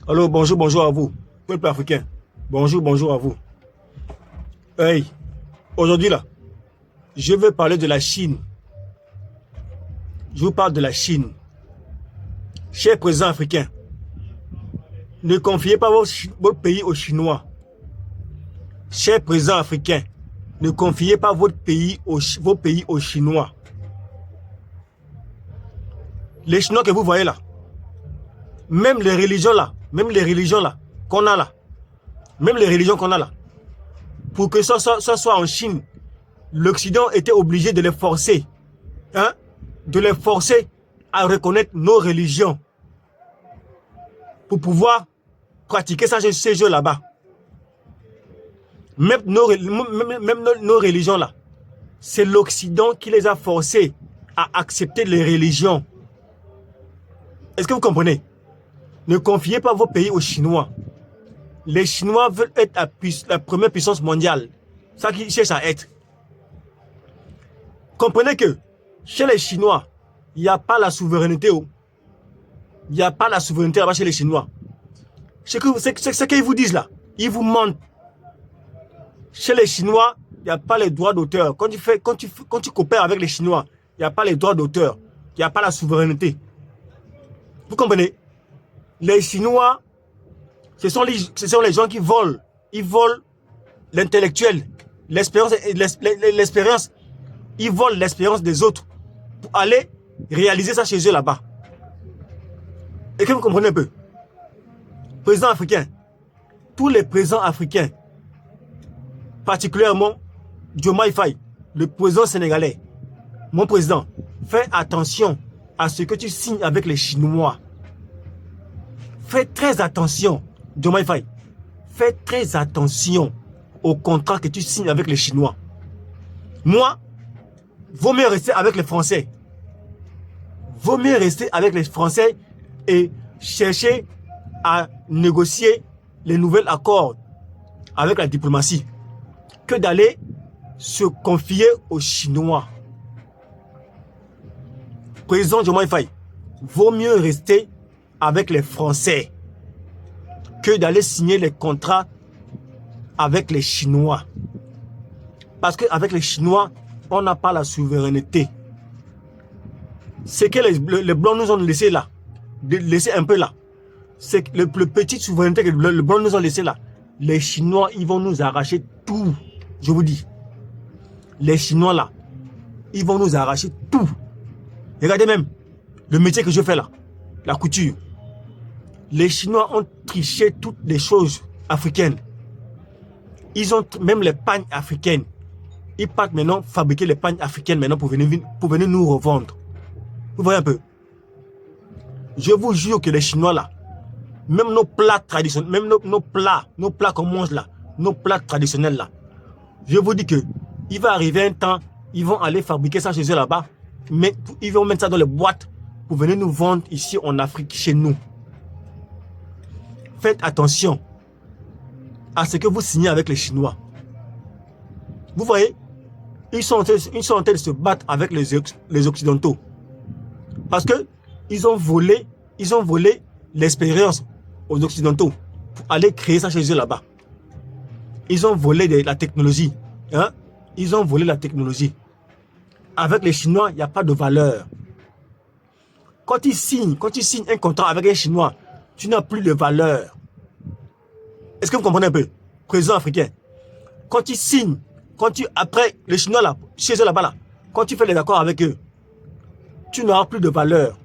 Alors, bonjour, bonjour à vous, peuple africain. Bonjour, bonjour à vous. Hey, aujourd'hui là, je veux parler de la Chine. Je vous parle de la Chine. Chers présidents africains, ne confiez pas votre pays aux Chinois. Chers présidents africains, ne confiez pas vos pays aux Chinois. Les Chinois que vous voyez là, même les religions là, qu'on a là, même les religions qu'on a là, pour que ça soit en Chine, l'Occident était obligé de les forcer, hein, de les forcer à reconnaître nos religions pour pouvoir pratiquer ces jeux là-bas. Même nos religions là, c'est l'Occident qui les a forcés à accepter les religions. Est-ce que vous comprenez? Ne confiez pas vos pays aux Chinois. Les Chinois veulent être la première puissance mondiale. Ça qu'ils cherchent à être. Comprenez que chez les Chinois, il n'y a pas la souveraineté. Il n'y a pas la souveraineté là-bas chez les Chinois. Ce qu'ils vous disent là, ils vous mentent. Chez les Chinois, il n'y a pas les droits d'auteur. Quand tu coopères avec les Chinois, il n'y a pas les droits d'auteur. Il n'y a pas la souveraineté. Vous comprenez? Les Chinois, ce sont les gens qui volent. Ils volent l'intellectuel, l'expérience. Ils volent l'expérience des autres pour aller réaliser ça chez eux là-bas. Et que vous comprenez un peu? Président africain, tous les présidents africains, particulièrement Diomaye Faye, le président sénégalais, mon président, fais attention à ce que tu signes avec les Chinois. Fais très attention, Diomaye Faye. Fais très attention au contrat que tu signes avec les Chinois. Moi, vaut mieux rester avec les Français. Vaut mieux rester avec les Français et chercher à négocier les nouveaux accords avec la diplomatie que d'aller se confier aux Chinois. Président Diomaye Faye, vaut mieux rester avec les Français que d'aller signer les contrats avec les Chinois. Parce qu'avec les Chinois, on n'a pas la souveraineté. C'est que les Blancs nous ont laissé là, laissé un peu là. C'est que le petit souveraineté que les Blancs nous ont laissé là. Les Chinois, ils vont nous arracher tout. Je vous dis. Les Chinois là, ils vont nous arracher tout. Regardez même le métier que je fais là, la couture. Les Chinois ont triché toutes les choses africaines. Ils ont même les pagnes africaines. Ils partent maintenant fabriquer les pagnes africaines maintenant pour venir nous revendre. Vous voyez un peu? Je vous jure que les Chinois là, même nos plats traditionnels, même nos plats qu'on mange là, nos plats traditionnels là, je vous dis que il va arriver un temps, ils vont aller fabriquer ça chez eux là-bas, mais ils vont mettre ça dans les boîtes pour venir nous vendre ici en Afrique, chez nous. Faites attention à ce que vous signez avec les Chinois. Vous voyez, ils sont en train de se battre avec les Occidentaux. Parce que ils ont volé l'expérience aux Occidentaux pour aller créer ça chez eux là-bas. Ils ont volé la technologie. Hein? Ils ont volé la technologie. Avec les Chinois, il n'y a pas de valeur. Quand tu signes un contrat avec un Chinois, tu n'as plus de valeur. Est-ce que vous comprenez un peu? Président africain. Quand tu signes, après les Chinois là, chez eux là-bas là, quand tu fais les accords avec eux, tu n'auras plus de valeur.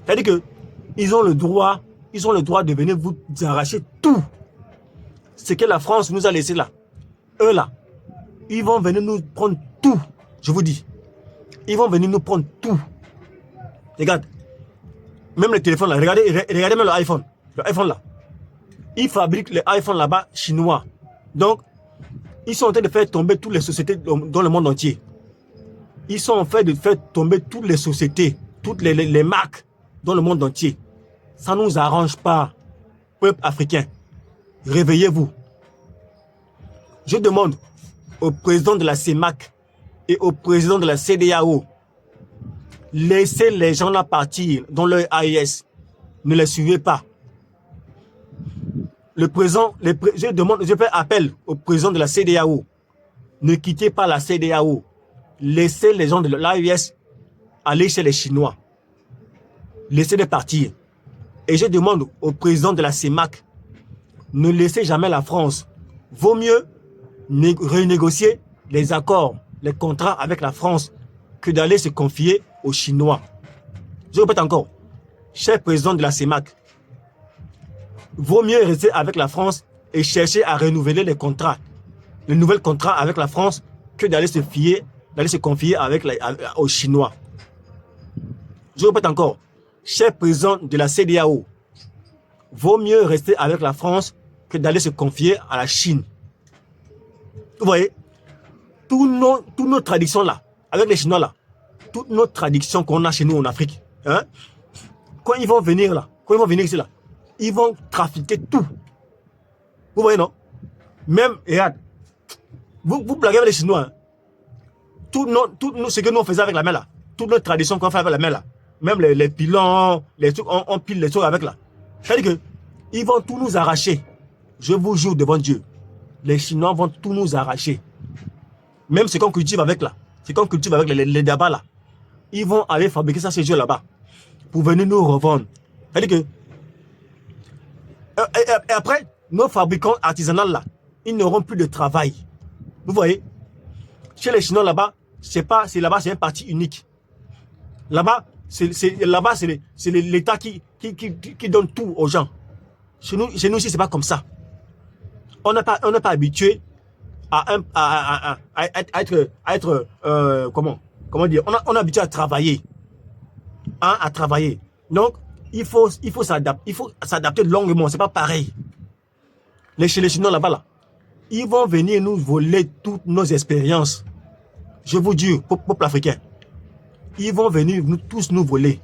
C'est-à-dire que ils ont le droit de venir vous arracher tout. Ce que la France nous a laissé là. Eux là, ils vont venir nous prendre tout. Je vous dis. Ils vont venir nous prendre tout. Regarde. Même les téléphones là. Regardez même l'iPhone. L'iPhone là. Ils fabriquent les iPhones là-bas chinois. Donc, ils sont en train de faire tomber toutes les sociétés dans le monde entier. Ils sont en train de faire tomber toutes les sociétés, toutes les marques dans le monde entier. Ça ne nous arrange pas, peuple africain. Réveillez-vous. Je demande au président de la CEMAC et au président de la CEDEAO, laissez les gens là partir dans leur AES. Ne les suivez pas. je fais appel au président de la CEDEAO. Ne quittez pas la CEDEAO. Laissez les gens de l'AES aller chez les Chinois. Laissez-les partir. Et je demande au président de la CEMAC, ne laissez jamais la France. Vaut mieux renégocier les accords, les contrats avec la France que d'aller se confier aux Chinois. Je répète encore, cher président de la CEMAC, vaut mieux rester avec la France et chercher à renouveler les contrats, les nouveaux contrats avec la France que d'aller se confier aux Chinois. Je répète encore, cher président de la CEDEAO, vaut mieux rester avec la France que d'aller se confier à la Chine. Vous voyez, toutes nos traditions là, avec les Chinois là, toutes nos traditions qu'on a chez nous en Afrique, hein, quand ils vont venir là, quand ils vont venir ici là, ils vont trafiquer tout. Vous voyez non? Même, regarde, vous blaguez avec les Chinois, hein? Tout ce que nous faisons avec la main là, toutes nos traditions qu'on fait avec la main là, même les pilons, les trucs, on pile les trucs avec là. C'est-à-dire que ils vont tout nous arracher. Je vous jure devant Dieu, les Chinois vont tout nous arracher. Même ce qu'on cultive avec là, ce qu'on cultive avec les dabas là, ils vont aller fabriquer ça chez eux là-bas pour venir nous revendre. C'est-à-dire que et après, nos fabricants artisanaux là, ils n'auront plus de travail. Vous voyez, chez les Chinois là-bas, c'est un parti unique. Là-bas, c'est l'État qui donne tout aux gens. Chez nous ici, c'est pas comme ça. On n'est pas habitué à être comment dire, on est habitué à travailler. Hein, à travailler. Donc, il faut s'adapter longuement, c'est pas pareil. Chez les Chinois là-bas, là, ils vont venir nous voler toutes nos expériences. Je vous dis, peuple africain, ils vont venir tous nous voler.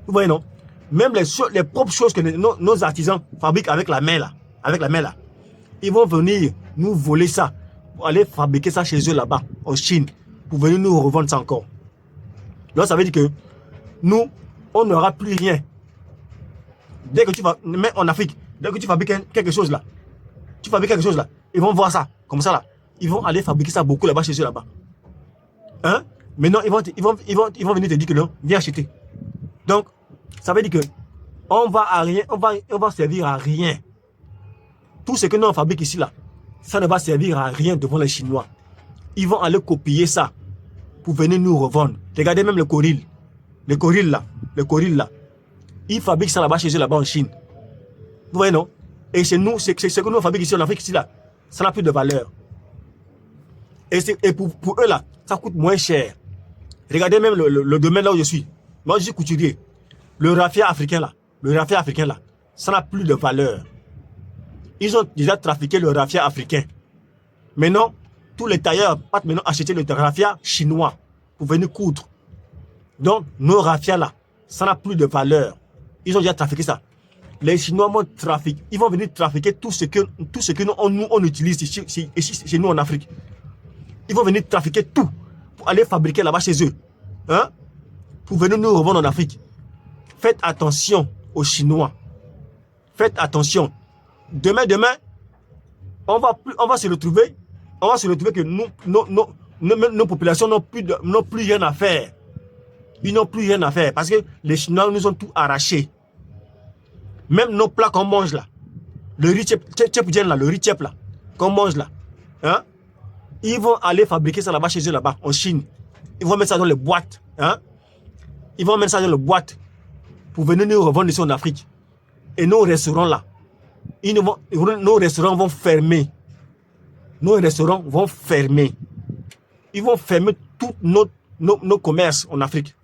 Vous voyez, non? Même les propres choses que nos artisans fabriquent avec la main là, ils vont venir nous voler ça pour aller fabriquer ça chez eux là-bas, en Chine, pour venir nous revendre ça encore. Donc ça veut dire que nous, on n'aura plus rien. Dès que tu vas, mais en Afrique, dès que tu fabriques quelque chose là, ils vont voir ça, comme ça là. Ils vont aller fabriquer ça beaucoup là-bas chez eux là-bas. Hein? Maintenant, ils vont venir te dire que non, viens acheter. Donc, ça veut dire que on va servir à rien. Tout ce que nous on fabrique ici là, ça ne va servir à rien devant les Chinois. Ils vont aller copier ça pour venir nous revendre. Regardez même le gorille. Le gorille là. Ils fabriquent ça là-bas chez eux là-bas en Chine. Vous voyez non? Et chez nous, c'est ce que nous fabriquons ici en Afrique ici là, ça n'a plus de valeur. Et pour eux là, ça coûte moins cher. Regardez même le domaine là où je suis. Moi je suis couturier. Le raffia africain là, ça n'a plus de valeur. Ils ont déjà trafiqué le raffia africain. Maintenant, tous les tailleurs partent maintenant acheter le raffia chinois pour venir coudre. Donc, nos raffias là, ça n'a plus de valeur. Ils ont déjà trafiqué ça. Les Chinois ils vont venir trafiquer tout ce que nous on utilise ici, chez nous en Afrique. Ils vont venir trafiquer tout pour aller fabriquer là-bas chez eux. Hein? Pour venir nous revendre en Afrique. Faites attention aux Chinois. Faites attention. Demain, on va se retrouver que nos populations n'ont plus rien à faire. Ils n'ont plus rien à faire parce que les Chinois nous ont tout arraché. Même nos plats qu'on mange là, le riz tchèpien là, le riz tchèp là, qu'on mange là, hein? Ils vont aller fabriquer ça là-bas chez eux là-bas, en Chine. Ils vont mettre ça dans les boîtes, hein? Ils vont mettre ça dans les boîtes pour venir nous revendre ici en Afrique. Et nos restaurants là, nos restaurants vont fermer. Nos restaurants vont fermer. Ils vont fermer tous nos commerces en Afrique.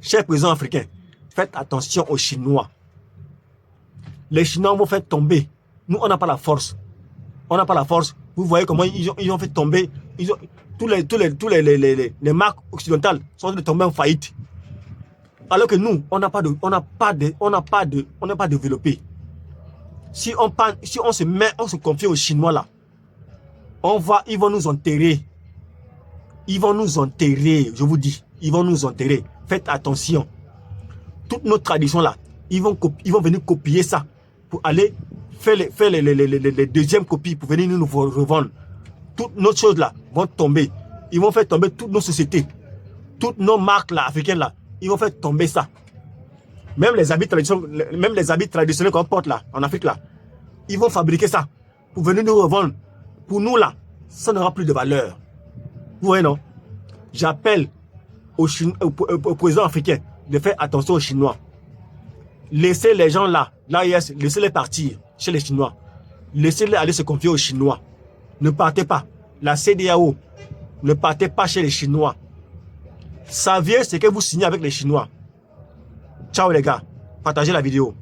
Chers présidents africains, faites attention aux Chinois. Les Chinois vont faire tomber. Nous, on n'a pas la force. On n'a pas la force. Vous voyez comment ils ont fait tomber. Tous les marques occidentales sont tombées en faillite. Alors que nous, on n'a pas développé. Si on se confie aux Chinois là, ils vont nous enterrer. Ils vont nous enterrer, je vous dis. Ils vont nous enterrer. Faites attention. Toutes nos traditions là, ils vont venir copier ça pour aller faire les deuxièmes copies pour venir nous revendre. Toutes nos choses là vont tomber. Ils vont faire tomber toutes nos sociétés. Toutes nos marques là, africaines là, ils vont faire tomber ça. Même les habits traditionnels qu'on porte là, en Afrique là, ils vont fabriquer ça pour venir nous revendre. Pour nous là, ça n'aura plus de valeur. Vous voyez non? J'appelle au président africain de faire attention aux Chinois. Laissez les gens là, l'AES, laissez-les partir chez les Chinois. Laissez-les aller se confier aux Chinois. Ne partez pas. La CEDEAO, ne partez pas chez les Chinois. Saviez ce que vous signez avec les Chinois. Ciao les gars, partagez la vidéo.